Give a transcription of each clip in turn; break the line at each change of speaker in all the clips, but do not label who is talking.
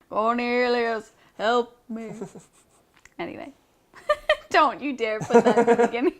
Cornelius, help me. Anyway, don't you dare put that in the beginning.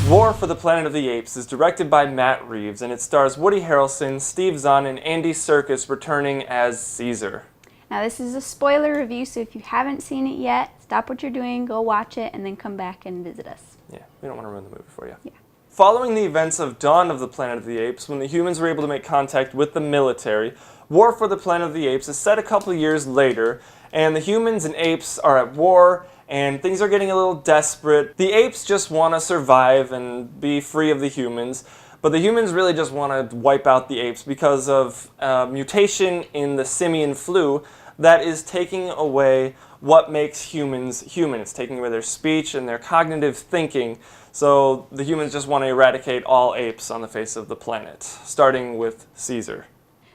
War for the Planet of the Apes is directed by Matt Reeves, and it stars Woody Harrelson, Steve Zahn, and Andy Serkis returning as Caesar.
Now this is a spoiler review, so if you haven't seen it yet, stop what you're doing, go watch it, and then come back and visit us.
Yeah, we don't want to ruin the movie for you.
Yeah.
Following the events of Dawn of the Planet of the Apes, when the humans were able to make contact with the military, War for the Planet of the Apes is set a couple years later, and the humans and apes are at war, and things are getting a little desperate. The apes just want to survive and be free of the humans, but the humans really just want to wipe out the apes because of a mutation in the simian flu that is taking away what makes humans human. It's taking away their speech and their cognitive thinking. So the humans just want to eradicate all apes on the face of the planet, starting with Caesar.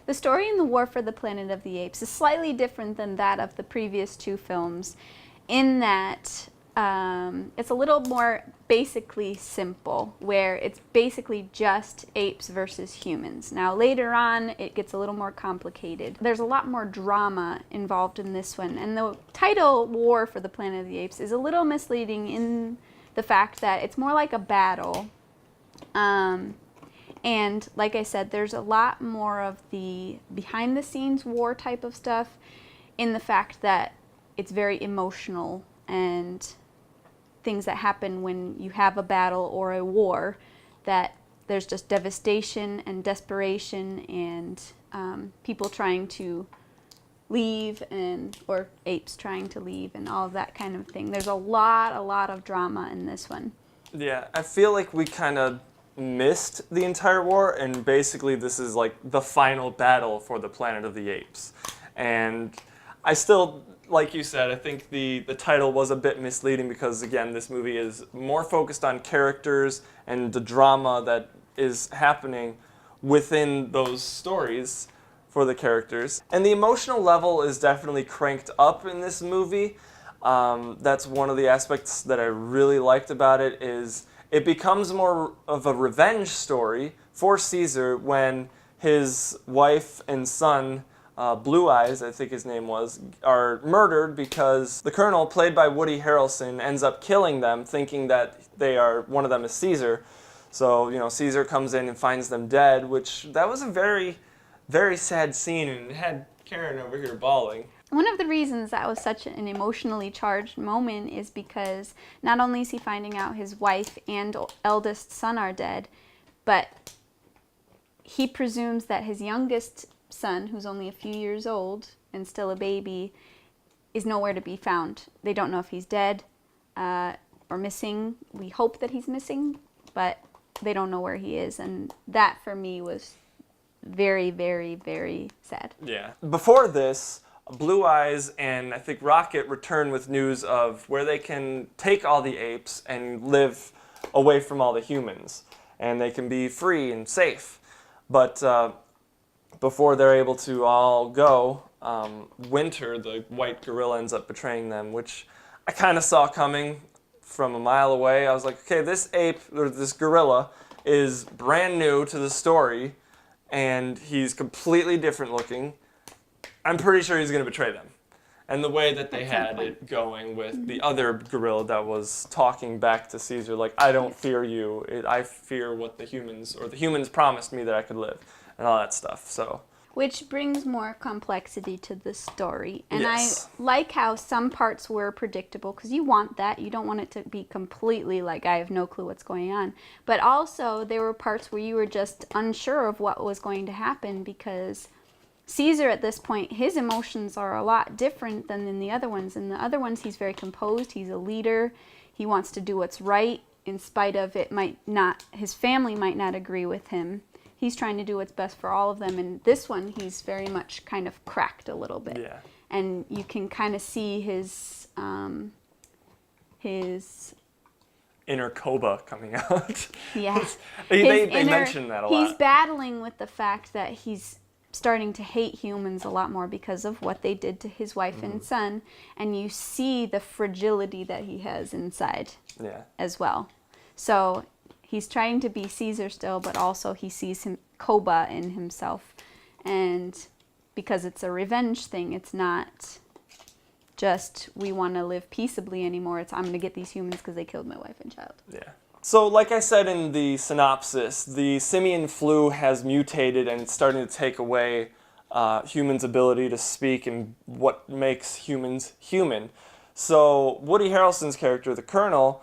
The story in the War for the Planet of the Apes is slightly different than that of the previous two films in that it's a little more basically simple, where it's basically just apes versus humans. Now later on it gets a little more complicated. There's a lot more drama involved in this one, and the title War for the Planet of the Apes is a little misleading in the fact that it's more like a battle. And like I said, there's a lot more of the behind the scenes war type of stuff in the fact that it's very emotional and things that happen when you have a battle or a war, that there's just devastation and desperation and people trying to leave or apes trying to leave and all of that kind of thing. There's a lot of drama in this one.
Yeah, I feel like we kind of missed the entire war, and basically this is like the final battle for the Planet of the Apes. And I still, like you said, I think the title was a bit misleading because, again, this movie is more focused on characters and the drama that is happening within those stories for the characters. And the emotional level is definitely cranked up in this movie. That's one of the aspects that I really liked about it, is it becomes more of a revenge story for Caesar when his wife and son, Blue Eyes, I think his name was, are murdered because the colonel, played by Woody Harrelson, ends up killing them, thinking that one of them is Caesar. So, Caesar comes in and finds them dead, that was a very, very sad scene, and it had Karen over here bawling.
One of the reasons that was such an emotionally charged moment is because not only is he finding out his wife and eldest son are dead, but he presumes that his youngest son, who's only a few years old and still a baby, is nowhere to be found. They don't know if he's dead or missing. We hope that he's missing, but they don't know where he is, and that for me was very, very, very sad.
Yeah. Before this, Blue Eyes and I think Rocket return with news of where they can take all the apes and live away from all the humans, and they can be free and safe. But before they're able to all go, Winter, the white gorilla, ends up betraying them, which I kind of saw coming from a mile away. I was like, okay, this ape, or this gorilla, is brand new to the story, and he's completely different looking. I'm pretty sure he's going to betray them. And the way that they had it going with the other gorilla that was talking back to Caesar, like, I don't fear you, I fear what the humans promised me that I could live, and all that stuff, so.
Which brings more complexity to the story. And
yes.
I like how some parts were predictable, because you want that. You don't want it to be completely like, I have no clue what's going on. But also, there were parts where you were just unsure of what was going to happen, because Caesar, at this point, his emotions are a lot different than in the other ones. In the other ones, he's very composed. He's a leader. He wants to do what's right, in spite of his family might not agree with him. He's trying to do what's best for all of them. And this one, he's very much kind of cracked a little bit.
Yeah.
And you can kind of see his
inner Koba coming out.
Yeah.
They mention that a lot.
He's battling with the fact that he's starting to hate humans a lot more because of what they did to his wife and son, and you see the fragility that he has inside as well. So he's trying to be Caesar still, but also he sees Koba in himself. And because it's a revenge thing, it's not just we want to live peaceably anymore. It's I'm going to get these humans because they killed my wife and child.
Yeah. So like I said in the synopsis, the simian flu has mutated and it's starting to take away humans' ability to speak and what makes humans human. So Woody Harrelson's character, the Colonel,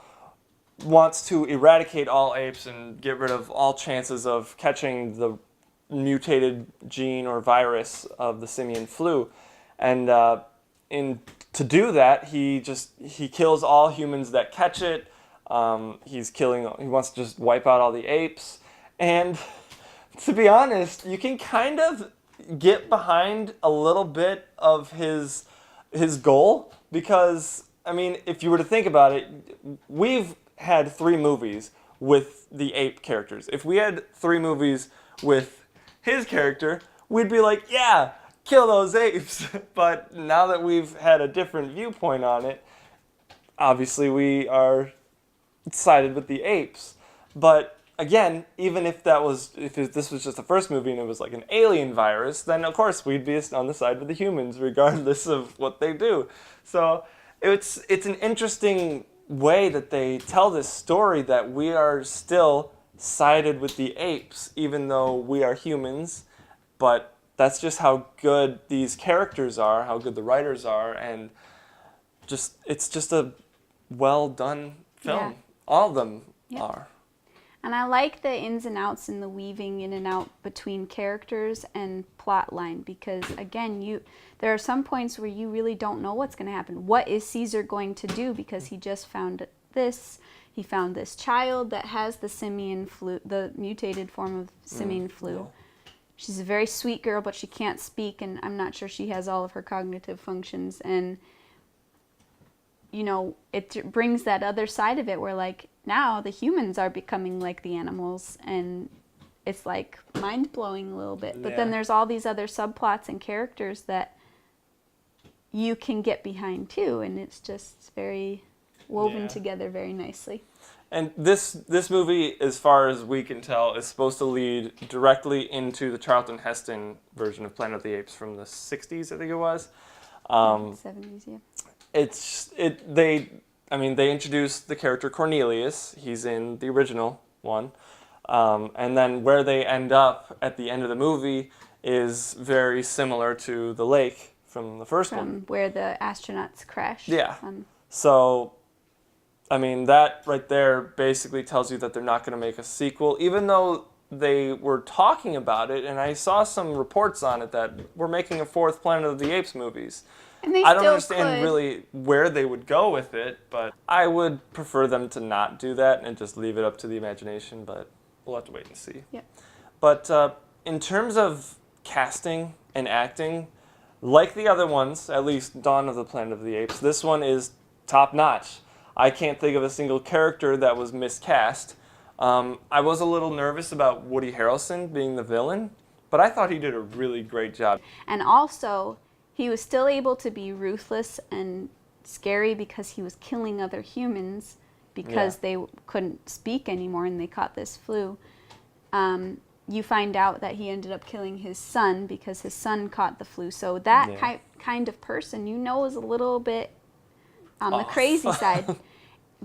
wants to eradicate all apes and get rid of all chances of catching the mutated gene or virus of the simian flu. And to do that, he kills all humans that catch it. He wants to just wipe out all the apes. And to be honest, you can kind of get behind a little bit of his goal, because, I mean, if you were to think about it, we've had 3 movies with the ape characters. If we had 3 movies with his character, we'd be like, yeah, kill those apes. But now that we've had a different viewpoint on it, obviously we are sided with the apes. But again, even if this was just the first movie and it was like an alien virus, then of course we'd be on the side with the humans regardless of what they do. So it's an interesting way that they tell this story, that we are still sided with the apes even though we are humans. But that's just how good these characters are, how good the writers are, and it's just a well done film.
Yeah.
All of them are.
And I like the ins and outs and the weaving in and out between characters and plot line, because again, there are some points where you really don't know what's going to happen. What is Caesar going to do? Because he just found this. He found this child that has the simian flu, the mutated form of simian flu.
Yeah.
She's a very sweet girl, but she can't speak, and I'm not sure she has all of her cognitive functions. And you know, it brings that other side of it where, like, now the humans are becoming like the animals, and it's like mind-blowing a little bit. But then there's all these other subplots and characters that you can get behind too, and it's just very woven together very nicely.
And this movie, as far as we can tell, is supposed to lead directly into the Charlton Heston version of Planet of the Apes from the 60s, I think it was.
70s, yeah.
They introduced the character Cornelius. He's in the original one. And then where they end up at the end of the movie is very similar to the lake from the first one.
Where the astronauts crashed.
Yeah. So, I mean, that right there basically tells you that they're not going to make a sequel, even though they were talking about it, and I saw some reports on it that we're making a 4th Planet of the Apes movies.
And they
I don't
still
understand
could.
really where they would go with it, but I would prefer them to not do that and just leave it up to the imagination, but we'll have to wait and see.
Yep.
But in terms of casting and acting, like the other ones, at least Dawn of the Planet of the Apes, this one is top-notch. I can't think of a single character that was miscast. I was a little nervous about Woody Harrelson being the villain, but I thought he did a really great job.
And also, he was still able to be ruthless and scary because he was killing other humans because they couldn't speak anymore and they caught this flu. You find out that he ended up killing his son because his son caught the flu. So that kind of person, you know, is a little bit on the crazy side.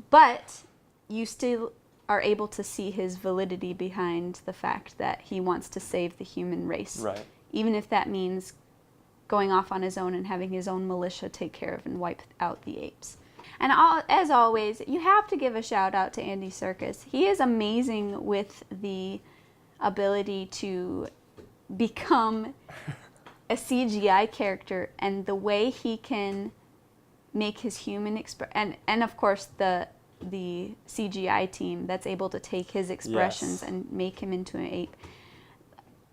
But you still are able to see his validity behind the fact that he wants to save the human race.
Right.
Even if that means going off on his own and having his own militia take care of and wipe out the apes. And as always, you have to give a shout out to Andy Serkis. He is amazing with the ability to become a CGI character, and the way he can make his human and of course the CGI team that's able to take his expressions and make him into an ape.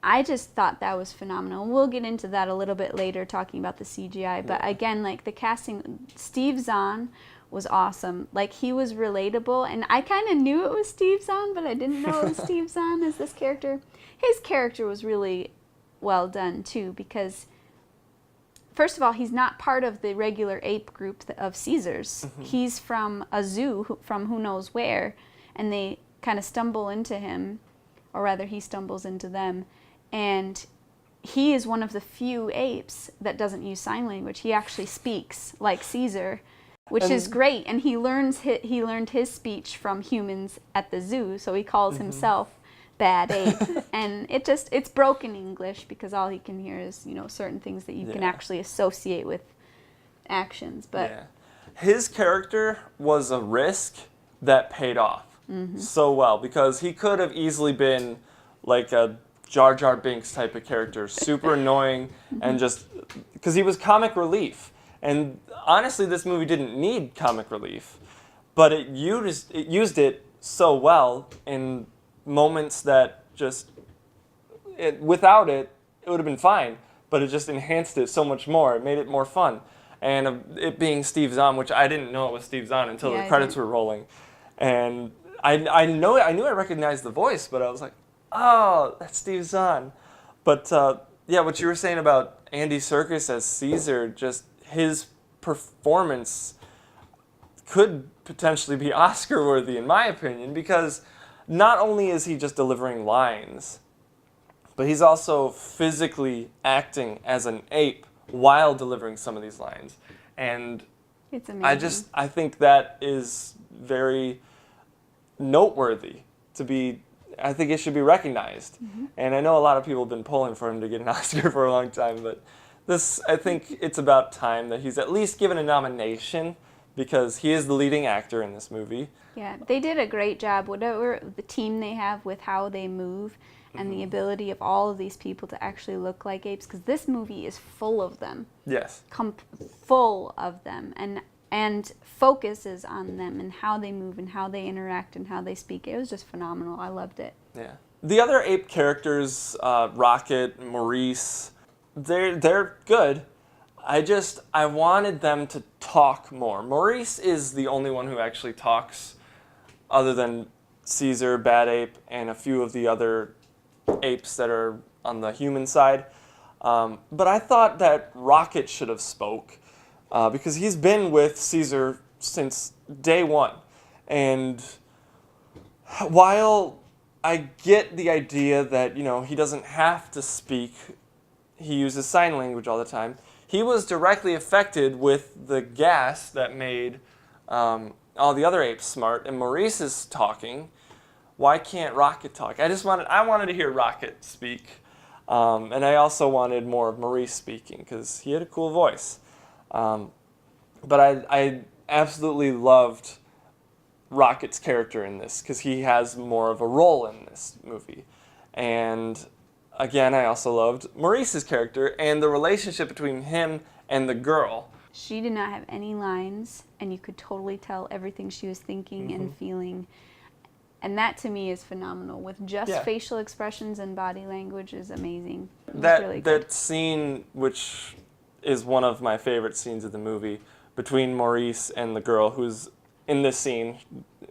I just thought that was phenomenal. We'll get into that a little bit later, talking about the CGI. But again, like the casting, Steve Zahn was awesome. Like, he was relatable, and I kind of knew it was Steve Zahn, but I didn't know it was Steve Zahn as this character. His character was really well done too, because first of all, he's not part of the regular ape group of Caesars. He's from a zoo, from who knows where. and they kind of stumble into him, or rather he stumbles into them, and he is one of the few apes that doesn't use sign language. He actually speaks like Caesar, which is great, and he learned his speech from humans at the zoo, so he calls himself Bad Ape, and it's broken English because all he can hear is, you know, certain things that you can actually associate with actions. But
his character was a risk that paid off so well, because he could have easily been like a Jar Jar Binks type of character, super annoying, and just because he was comic relief. And honestly, this movie didn't need comic relief, but it used it so well in moments that just without it would have been fine, but it just enhanced it so much more. It made it more fun. And it being Steve Zahn, which I didn't know it was Steve Zahn until the credits were rolling, and I knew I recognized the voice, but I was like, oh, that's Steve Zahn. But yeah, what you were saying about Andy Serkis as Caesar, just his performance could potentially be Oscar worthy in my opinion, because not only is he just delivering lines, but he's also physically acting as an ape while delivering some of these lines. And
it's amazing.
I think that is very noteworthy to be. I think it should be recognized. And I know a lot of people have been pulling for him to get an Oscar for a long time, but I think it's about time that he's at least given a nomination, because he is the leading actor in this movie.
Yeah, they did a great job. Whatever the team they have with how they move and the ability of all of these people to actually look like apes, because this movie is full of them.
Yes.
Full of them, and focuses on them and how they move and how they interact and how they speak. It was just phenomenal. I loved it.
Yeah. The other ape characters, Rocket, Maurice, they're good. I wanted them to talk more. Maurice is the only one who actually talks, other than Caesar, Bad Ape, and a few of the other apes that are on the human side. But I thought that Rocket should have spoke, because he's been with Caesar since day one. And while I get the idea that, you know, he doesn't have to speak, he uses sign language all the time, he was directly affected with the gas that made all the other apes smart, and Maurice is talking. Why can't Rocket talk? I wanted to hear Rocket speak, and I also wanted more of Maurice speaking because he had a cool voice. But I absolutely loved Rocket's character in this because he has more of a role in this movie. And again, I also loved Maurice's character and the relationship between him and the girl.
She did not have any lines, and you could totally tell everything she was thinking and feeling. And that to me is phenomenal. With just facial expressions and body language is amazing.
That scene, which is one of my favorite scenes of the movie, between Maurice and the girl who's in this scene,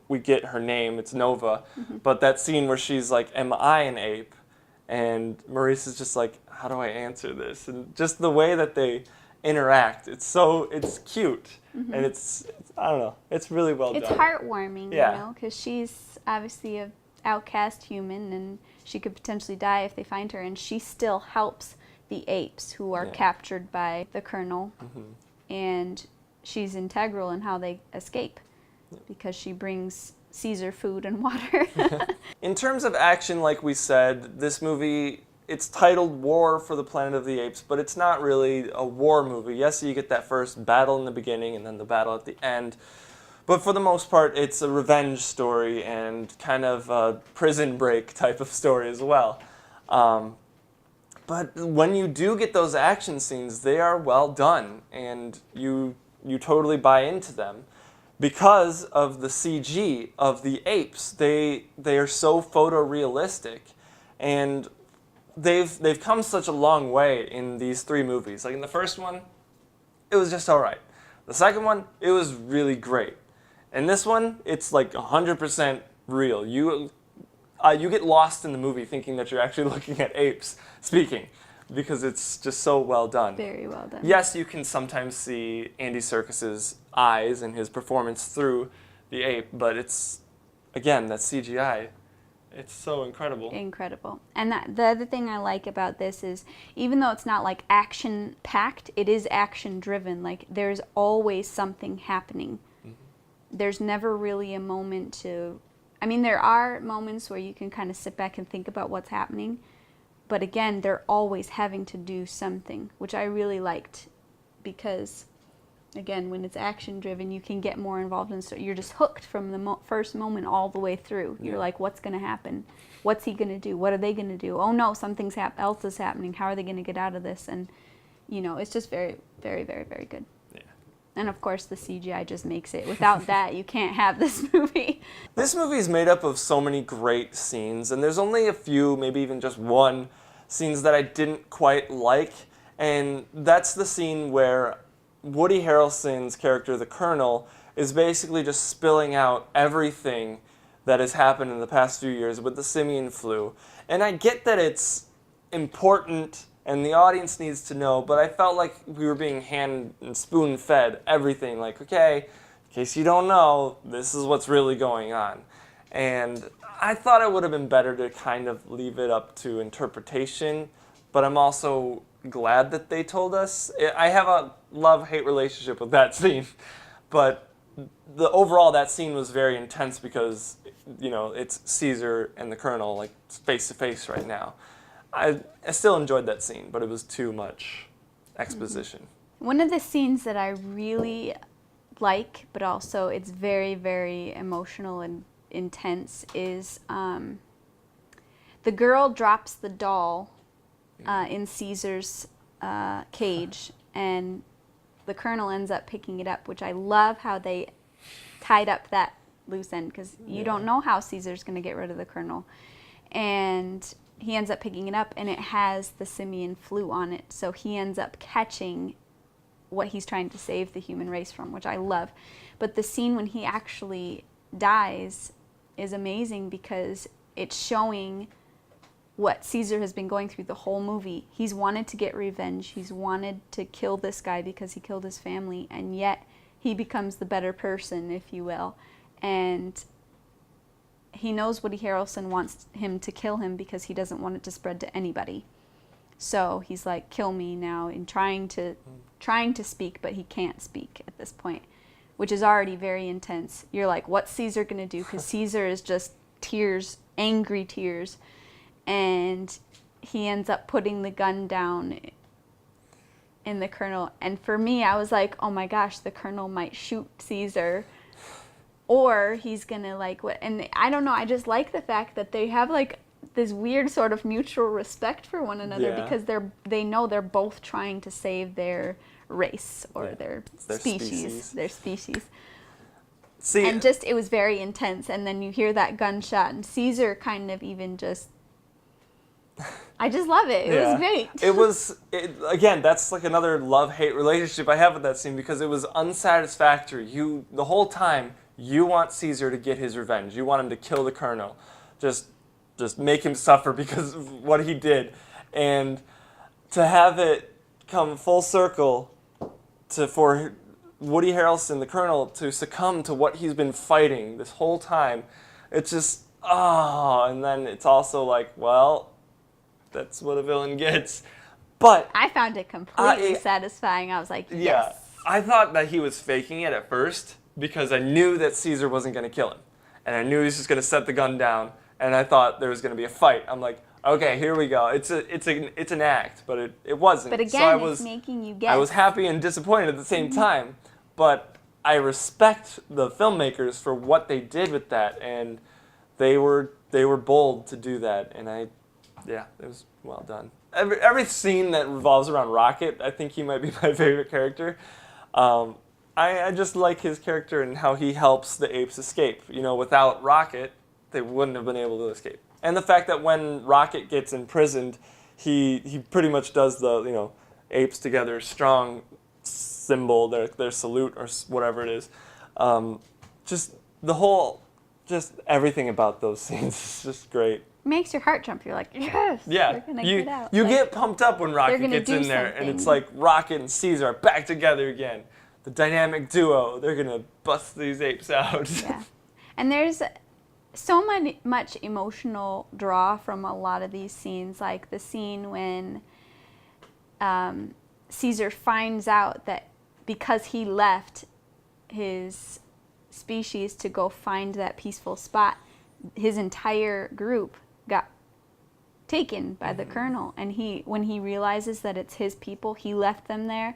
we get her name, it's Nova, but that scene where she's like, am I an ape? And Maurice is just like, how do I answer this? And just the way that they interact, it's cute, and it's I don't know, it's really well done.
It's heartwarming, you
Yeah.
know, because she's obviously an outcast human, and she could potentially die if they find her, and she still helps the apes who are captured by the colonel, and she's integral in how they escape, because she brings Caesar food and water.
In terms of action, like we said, this movie, it's titled War for the Planet of the Apes, but it's not really a war movie. Yes, you get that first battle in the beginning and then the battle at the end, but for the most part, it's a revenge story and kind of a prison break type of story as well. But when you do get those action scenes, they are well done, and you totally buy into them. Because of the CG of the apes, they are so photorealistic, and they've come such a long way in these three movies. Like in the first one, it was just all right. The second one, it was really great. And this one, it's like 100% real. You get lost in the movie thinking that you're actually looking at apes speaking, because it's just so well done.
Very well done.
Yes, you can sometimes see Andy Serkis's eyes and his performance through the ape, but it's again, that CGI, it's so incredible.
Incredible. And the other thing I like about this is, even though it's not like action packed, it is action driven. Like, there's always something happening. There's never really a moment to, I mean, there are moments where you can kind of sit back and think about what's happening, but again, they're always having to do something, which I really liked, because again, when it's action driven, you can get more involved in, so you're just hooked from the first moment all the way through. You're like, what's going to happen? What's he going to do? What are they going to do? Oh no, something's else is happening. How are they going to get out of this? And you know, it's just very, very, very, very good. Yeah. And of course, the CGI just makes it. Without that, you can't have this movie.
This movie is made up of so many great scenes, and there's only a few, maybe even just one, scenes that I didn't quite like, and that's the scene where Woody Harrelson's character, the Colonel, is basically just spilling out everything that has happened in the past few years with the simian flu. And I get that it's important and the audience needs to know, but I felt like we were being hand and spoon fed everything. Like, okay, in case you don't know, this is what's really going on. And I thought it would have been better to kind of leave it up to interpretation, but I'm also glad that they told us. I have a love-hate relationship with that scene, but overall that scene was very intense because, you know, it's Caesar and the Colonel like face to face right now. I still enjoyed that scene, but it was too much exposition.
One of the scenes that I really like, but also it's very, very emotional and intense, is the girl drops the doll in Caesar's cage, and the Colonel ends up picking it up, which I love how they tied up that loose end, because you don't know how Caesar's going to get rid of the Colonel. And he ends up picking it up, and it has the simian flu on it, so he ends up catching what he's trying to save the human race from, which I love. But the scene when he actually dies is amazing, because it's showing what Caesar has been going through the whole movie. He's wanted to get revenge. He's wanted to kill this guy because he killed his family, and yet he becomes the better person, if you will. And he knows Woody Harrelson wants him to kill him because he doesn't want it to spread to anybody. So he's like, kill me now, and trying to speak, but he can't speak at this point, which is already very intense. You're like, what's Caesar going to do? Because Caesar is just tears, angry tears. And he ends up putting the gun down in the Colonel. And for me, I was like, oh my gosh, the Colonel might shoot Caesar. Or he's going to like, what? And I don't know, I just like the fact that they have like this weird sort of mutual respect for one another, because they know they're both trying to save their race or their species. Their species. See, and just, it was very intense. And then you hear that gunshot, and Caesar kind of even just, I just love it. It was great. Again, that's like another love-hate relationship I have with that scene, because it was unsatisfactory. The whole time, you want Caesar to get his revenge. You want him to kill the Colonel. Just make him suffer because of what he did. And to have it come full circle for Woody Harrelson, the Colonel, to succumb to what he's been fighting this whole time, it's just, and then it's also like, well, that's what a villain gets. But I found it completely satisfying. I was like, yes.
Yeah, I thought that he was faking it at first, because I knew that Caesar wasn't going to kill him. And I knew he was just going to set the gun down, and I thought there was going to be a fight. I'm like, okay, here we go. It's an act, but it wasn't.
But again, it's making you guess.
I was happy and disappointed at the same time, but I respect the filmmakers for what they did with that, and they were bold to do that, and it was well done. Every scene that revolves around Rocket, I think he might be my favorite character. I just like his character and how he helps the apes escape. You know, without Rocket, they wouldn't have been able to escape. And the fact that when Rocket gets imprisoned, he pretty much does the, you know, apes together strong symbol, their salute or whatever it is. Just everything about those scenes is just great.
Makes your heart jump. You're like, yes, they're gonna get out.
You get pumped up when Rocket gets in there, and it's like Rocket and Caesar are back together again. The dynamic duo, they're gonna bust these apes out.
Yeah. And there's so much emotional draw from a lot of these scenes, like the scene when Caesar finds out that because he left his species to go find that peaceful spot, his entire group got taken by the colonel, and when he realizes that it's his people, he left them there.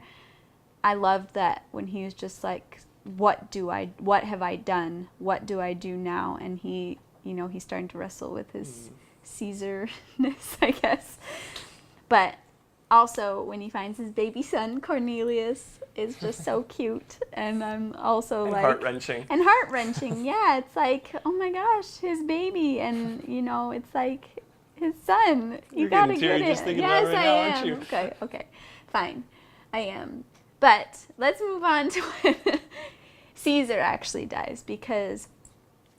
I loved that when he was just like, what have I done? What do I do now? And he, he's starting to wrestle with his Caesar-ness, I guess. But also when he finds his baby son Cornelius is just so cute, and I'm also like
heart-wrenching.
And heart-wrenching, yeah. It's like, oh my gosh, his baby, and it's like his son. You gotta get it.
Just thinking
Yes,
about it right
I
now,
am.
aren't you?
Okay, fine, I am. But let's move on to when Caesar actually dies, because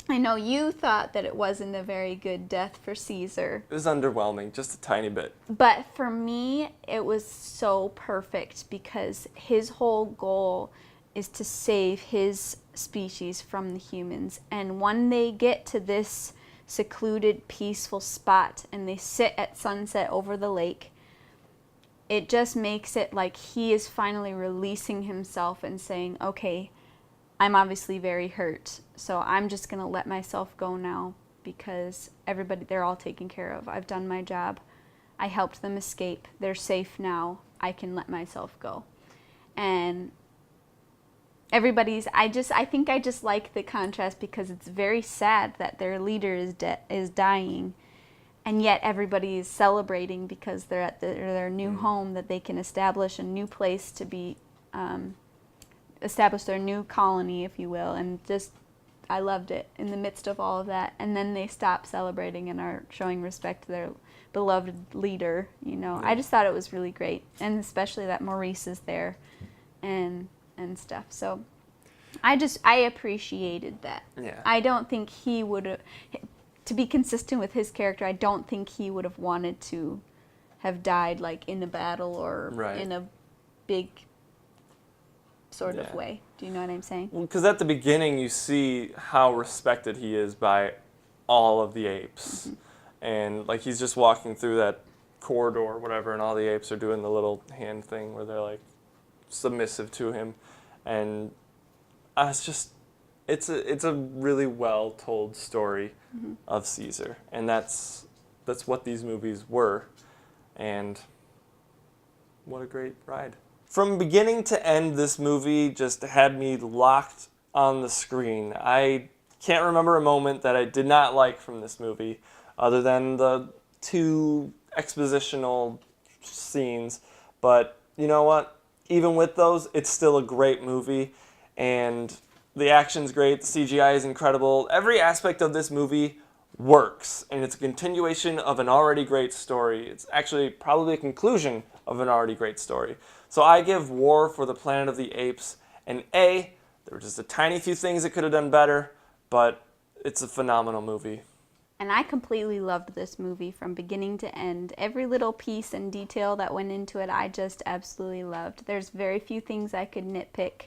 I know you thought that it wasn't a very good death for Caesar.
It was underwhelming, just a tiny bit.
But for me, it was so perfect, because his whole goal is to save his species from the humans. And when they get to this secluded, peaceful spot and they sit at sunset over the lake, it just makes it like he is finally releasing himself and saying, okay, I'm obviously very hurt, so I'm just going to let myself go now, because they're all taken care of. I've done my job. I helped them escape. They're safe now. I can let myself go. And I think I just like the contrast, because it's very sad that their leader is dying, and yet everybody is celebrating because they're at their new home, that they can establish a new place to be, establish their new colony, if you will. And just, I loved it in the midst of all of that. And then they stop celebrating and are showing respect to their beloved leader. I just thought it was really great, and especially that Maurice is there and stuff. So I appreciated that.
Yeah.
I don't think he would have, to be consistent with his character, I don't think he would have wanted to have died like in a battle or in a big sort of way. Do you know what I'm saying?
Well, because at the beginning you see how respected he is by all of the apes. And like he's just walking through that corridor or whatever, and all the apes are doing the little hand thing where they're like submissive to him. And it's a really well told story of Caesar, and that's what these movies were. And what a great ride. From beginning to end, this movie just had me locked on the screen. I can't remember a moment that I did not like from this movie, other than the 2 expositional scenes. But you know what? Even with those, it's still a great movie, and the action's great, the CGI is incredible. Every aspect of this movie works, and it's a continuation of an already great story. It's actually probably a conclusion of an already great story. So I give War for the Planet of the Apes an A. There were just a tiny few things it could have done better, but it's a phenomenal movie.
And I completely loved this movie from beginning to end. Every little piece and detail that went into it, I just absolutely loved. There's very few things I could nitpick.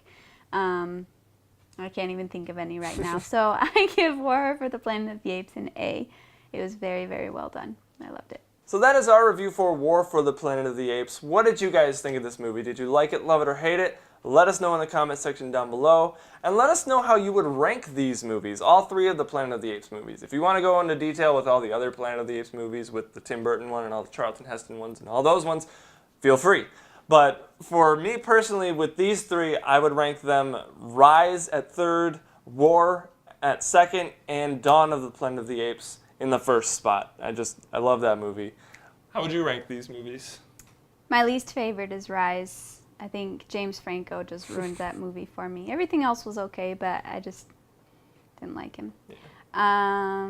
I can't even think of any right now. So I give War for the Planet of the Apes an A. It was very, very well done. I loved it.
So that is our review for War for the Planet of the Apes. What did you guys think of this movie? Did you like it, love it, or hate it? Let us know in the comment section down below. And let us know how you would rank these movies, all 3 of the Planet of the Apes movies. If you want to go into detail with all the other Planet of the Apes movies, with the Tim Burton one and all the Charlton Heston ones and all those ones, feel free. But for me personally, with these 3, I would rank them Rise at 3rd, War at 2nd, and Dawn of the Planet of the Apes in the 1st spot. I love that movie. How would you rank these movies?
My least favorite is Rise. I think James Franco just ruined that movie for me. Everything else was okay, but I just didn't like him. Yeah.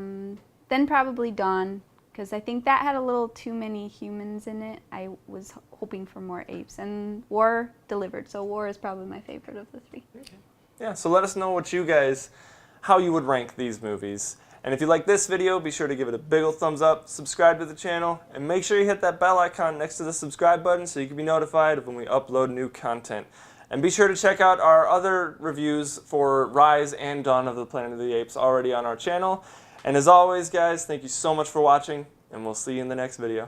Then probably Dawn, because I think that had a little too many humans in it. I was hoping for more apes. And War delivered, so War is probably my favorite of the 3.
Okay. Yeah, so let us know how you would rank these movies. And if you like this video, be sure to give it a big ol' thumbs up, subscribe to the channel, and make sure you hit that bell icon next to the subscribe button so you can be notified of when we upload new content. And be sure to check out our other reviews for Rise and Dawn of the Planet of the Apes already on our channel. And as always, guys, thank you so much for watching, and we'll see you in the next video.